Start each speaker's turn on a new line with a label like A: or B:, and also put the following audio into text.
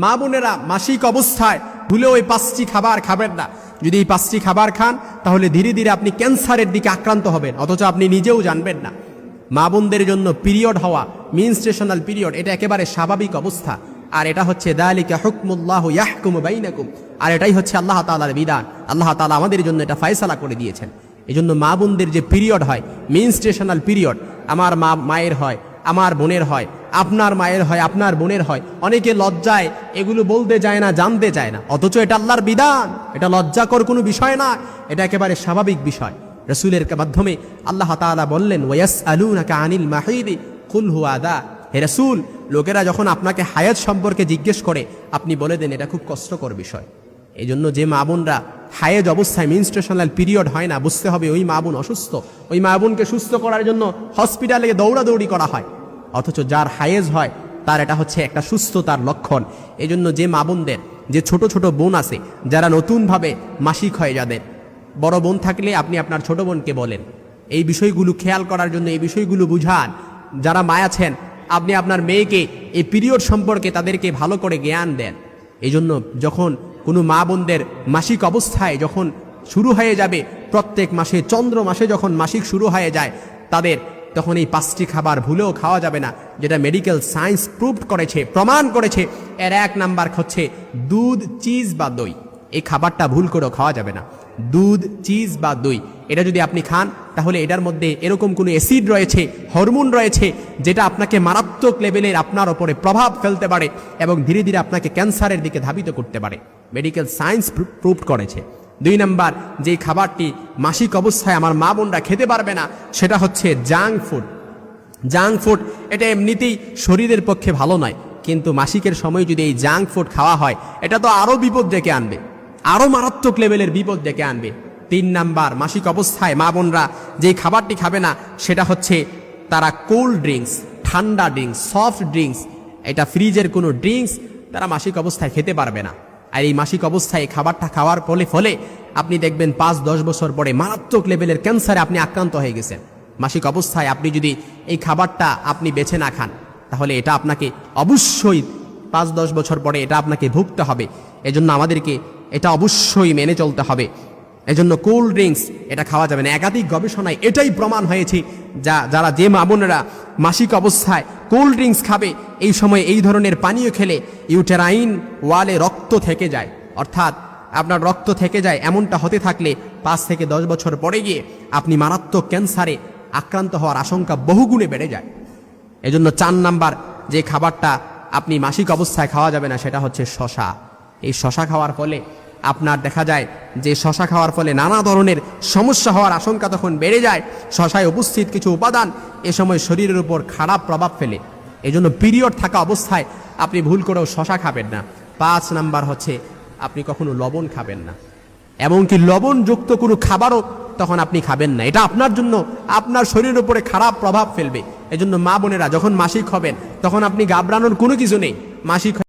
A: মা বোনেরা মাসিক অবস্থায় ভুলেও এই 5টি খাবার খাবেন না। যদি এই 5টি খাবার খান তাহলে ধীরে ধীরে আপনি ক্যান্সারের দিকে আক্রান্ত হবেন, অথচ আপনি নিজেও জানবেন না। মা বোনদের জন্য পিরিয়ড হওয়া, মেনস্ট্রুয়েশনাল পিরিয়ড, এটা একেবারে স্বাভাবিক অবস্থা। আর এটা হচ্ছে যালিকা হুকমুল্লাহু ইয়াহকুমু বাইনাকুম, আর এটাই হচ্ছে আল্লাহ তাআলার বিধান। আল্লাহ তাআলা আমাদের জন্য এটা ফয়সালা করে দিয়েছেন। এজন্য মা বোনদের যে পিরিয়ড হয়, মেনস্ট্রুয়েশনাল পিরিয়ড, আমার মায়ের হয়, আমার বোনের হয়, আপনার মায়ের হয়, আপনার বোনের হয়, অনেকে লজ্জায় এগুলো বলতে যায় না, জানতে চায় না, অথচ এটা আল্লাহর বিধান। এটা লজ্জাকর কোনো বিষয় না, এটা একেবারে স্বাভাবিক বিষয়। রাসূলের মাধ্যমে আল্লাহ তাআলা বললেন, ওয়ায়াসআলুনাকা আনিল মাহিদি কুল হুয়া আযা। হে রাসূল, লোকেরা যখন আপনাকে হায়াত সম্পর্কে জিজ্ঞেস করে আপনি বলে দেন এটা খুব কষ্টকর বিষয়। এই জন্য যে মা বোনরা হায়েজ অবস্থায় মেনস্ট্রুয়েশনাল পিরিয়ড হয় না, বুঝতে হবে ওই মা বোন অসুস্থ। ওই মা বোনকে সুস্থ করার জন্য হসপিটালে দৌড়াদৌড়ি করা হয়, অথচ যার হায়েজ হয় তার এটা হচ্ছে একটা সুস্থতার লক্ষণ। এই জন্য যে মা বোনদের, যে ছোট ছোট বোন আছে যারা নতুনভাবে মাসিক হয়, যাদের বড় বোন থাকলে আপনি আপনার ছোট বোনকে বলেন এই বিষয়গুলো খেয়াল করার জন্য, এই বিষয়গুলো বুঝান। যারা মা আছেন আপনি আপনার মেয়েকে এই পিরিয়ড সম্পর্কে তাদেরকে ভালো করে জ্ঞান দেন। এই জন্য যখন কোনো মা বোনদের মাসিক অবস্থায় যখন শুরু হয়ে যাবে, প্রত্যেক মাসে চন্দ্র মাসে যখন মাসিক শুরু হয়ে যায় তাদের, তখন এই 5টি খাবার ভুলেও খাওয়া যাবে না, যেটা মেডিকেল সায়েন্স প্রুভড করেছে, প্রমাণ করেছে। এর 1 নাম্বার হচ্ছে দুধ, চিজ বা দই। এই খাবারটা ভুল করেও খাওয়া যাবে না। দুধ, চিজ বা দই, এটা যদি আপনি খান তাহলে এটার মধ্যে এরকম কোনো অ্যাসিড রয়েছে, হরমোন রয়েছে, যেটা আপনাকে মারাত্মক লেভেলের আপনার ওপরে প্রভাব ফেলতে পারে এবং ধীরে ধীরে আপনাকে ক্যান্সারের দিকে ধাবিত করতে পারে। মেডিকেল সায়েন্স প্রুভড করেছে। 2 নাম্বার যে খাবারটি মাসিক অবস্থায় আমার মা বোনরা খেতে পারবে না, সেটা হচ্ছে জাঙ্ক ফুড। জাঙ্ক ফুড এটা এমনিতেই শরীরের পক্ষে ভালো নয়, কিন্তু মাসিকের সময় যদি এই জাঙ্ক ফুড খাওয়া হয় এটা তো আরও বিপদ ডেকে আনবে, আরও মারাত্মক লেভেলের বিপদ ডেকে আনবে। 3 নাম্বার, মাসিক অবস্থায় মা বোনরা যে খাবারটি খাবে না সেটা হচ্ছে তারা কোল্ড ড্রিঙ্কস, ঠান্ডা ড্রিঙ্কস, সফট ড্রিঙ্কস, এটা ফ্রিজের কোনো ড্রিঙ্কস তারা মাসিক অবস্থায় খেতে পারবে না। আর এই মাসিক অবস্থায় খাবারটা খাওয়ার ফলে আপনি দেখবেন 5-10 বছর পরে মারাত্মক লেভেলের ক্যান্সারে আপনি আক্রান্ত হয়ে গেছেন। মাসিক অবস্থায় আপনি যদি এই খাবারটা আপনি বেছে না খান তাহলে এটা আপনাকে অবশ্যই 5-10 বছর পরে এটা আপনাকে ভুগতে হবে। এজন্য আমাদেরকে এটা অবশ্যই মেনে চলতে হবে। এজন্য কোল্ড ড্রিঙ্কস এটা খাওয়া যাবে না। একাধিক গবেষণায় এটাই প্রমাণ হয়েছে, যারা যে মা বোনেরা মাসিক অবস্থায় কোল্ড ড্রিঙ্কস খাবে, এই সময় এই ধরনের পানীয় খেলে ইউটেরাইন ওয়ালে রক্ত থেকে যায়, অর্থাৎ আপনার রক্ত থেকে যায়। এমনটা হতে থাকলে 5 থেকে 10 বছর পরে গিয়ে আপনি মারাত্মক ক্যান্সারে আক্রান্ত হওয়ার আশঙ্কা বহুগুণে বেড়ে যায়। এজন্য 4 নাম্বার যে খাবারটা আপনি মাসিক অবস্থায় খাওয়া যাবে না সেটা হচ্ছে শশা। এই শশা খাওয়ার ফলে আপনার দেখা যায় যে শশা খাওয়ার ফলে নানা ধরনের সমস্যা হওয়ার আশঙ্কা তখন বেড়ে যায়। শশায় উপস্থিত কিছু উপাদান এ সময় শরীরের উপর খারাপ প্রভাব ফেলে। এজন্য পিরিয়ড থাকা অবস্থায় আপনি ভুল করেও শশা খাবেন না। 5 নাম্বার হচ্ছে আপনি কখনো লবণ খাবেন না, এমনকি লবণযুক্ত কোনো খাবারও তখন আপনি খাবেন না। এটা আপনার জন্য, আপনার শরীরের উপরে খারাপ প্রভাব ফেলবে। এজন্য মা বোনেরা যখন মাসিক হবেন তখন আপনি ঘাবড়ানোর কোনো কিছু নেই। মাসিক